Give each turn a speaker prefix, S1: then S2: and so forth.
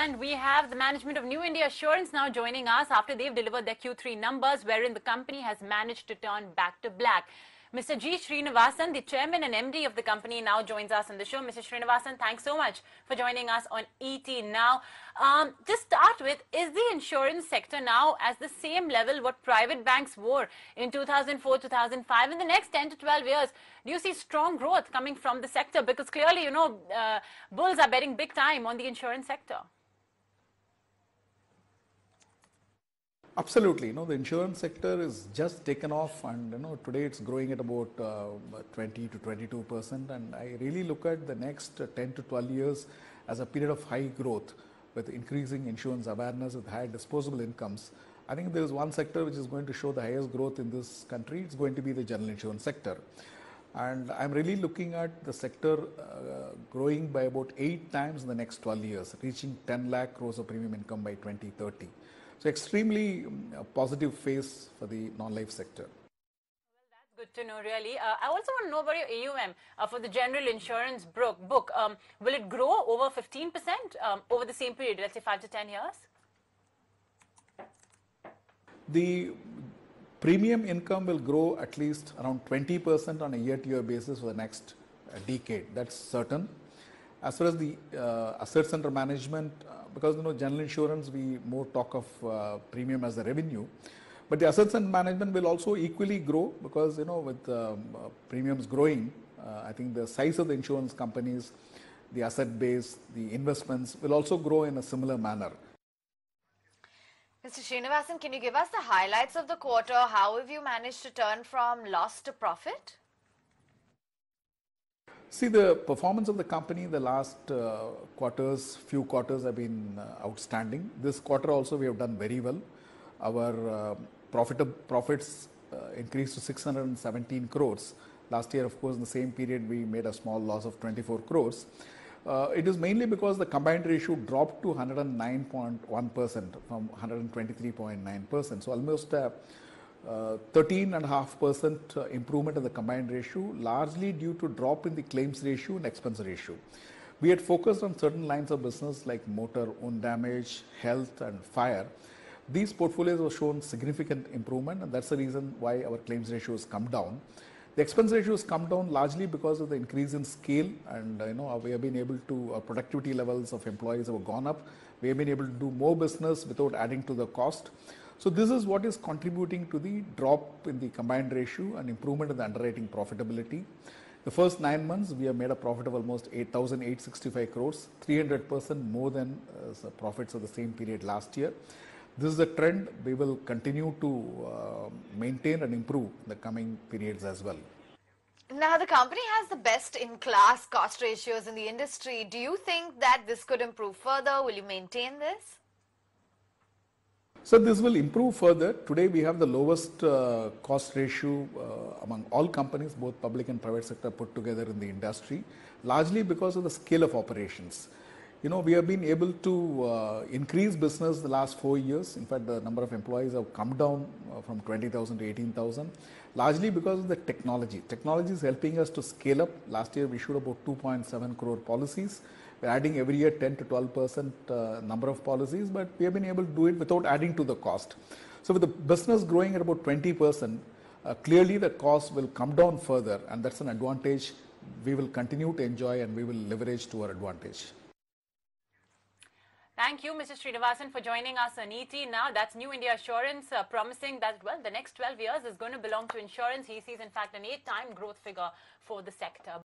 S1: And we have the management of New India Assurance now joining us after they've delivered their Q3 numbers, wherein the company has managed to turn back to black. Mr. G. Srinivasan, the chairman and MD of the company, now joins us on the show. Mr. Srinivasan, thanks so much for joining us on ET Now. To start with, is the insurance sector now at the same level what private banks were in 2004, 2005? In the next 10 to 12 years, do you see strong growth coming from the sector? Because clearly, bulls are betting big time on the insurance sector.
S2: Absolutely. The insurance sector is just taken off, and today it's growing at about 20 to 22%. And I really look at the next 10 to 12 years as a period of high growth with increasing insurance awareness, with higher disposable incomes. I think there is one sector which is going to show the highest growth in this country. It's going to be the general insurance sector. And I'm really looking at the sector growing by about 8 times in the next 12 years, reaching 10 lakh crores of premium income by 2030. So extremely positive phase for the non-life sector.
S1: Well, that's good to know, really. I also want to know about your AUM for the general insurance book. Will it grow over 15% over the same period, let's say 5 to 10 years?
S2: The premium income will grow at least around 20% on a year-to-year basis for the next decade. That's certain. As far as the assets under management, because general insurance, we more talk of premium as a revenue, but the assets under management will also equally grow because with premiums growing, I think the size of the insurance companies, the asset base, the investments will also grow in a similar manner.
S3: Mr. Srinivasan, can you give us the highlights of the quarter? How have you managed to turn from loss to profit?
S2: See, the performance of the company the last few quarters have been outstanding. This quarter also we have done very well. Our profits increased to 617 crores. Last year, of course, in the same period, we made a small loss of 24 crores. It is mainly because the combined ratio dropped to 109.1% from 123.9%. So almost 13.5% improvement in the combined ratio, largely due to drop in the claims ratio and expense ratio. We had focused on certain lines of business like motor, own damage, health and fire. These portfolios have shown significant improvement, and that's the reason why our claims ratio has come down. The expense ratio has come down largely because of the increase in scale, and we have been able to, productivity levels of employees have gone up. We have been able to do more business without adding to the cost. So this is what is contributing to the drop in the combined ratio and improvement in the underwriting profitability. The first 9 months, we have made a profit of almost 8,865 crores, 300% more than the profits of the same period last year. This is a trend we will continue to maintain and improve in the coming periods as well.
S3: Now, the company has the best-in-class cost ratios in the industry. Do you think that this could improve further? Will you maintain this?
S2: So this will improve further. Today we have the lowest cost ratio among all companies, both public and private sector put together in the industry, largely because of the scale of operations. We have been able to increase business the last 4 years. In fact, the number of employees have come down from 20,000 to 18,000, largely because of the technology. Technology is helping us to scale up. Last year we issued about 2.7 crore policies. We're adding every year 10 to 12% number of policies, but we have been able to do it without adding to the cost. So with the business growing at about 20%, clearly the cost will come down further, and that's an advantage we will continue to enjoy and we will leverage to our advantage.
S1: Thank you, Mr. Srinivasan, for joining us on ET Now. That's New India Assurance promising that, well, the next 12 years is going to belong to insurance. He sees, in fact, an 8-time growth figure for the sector.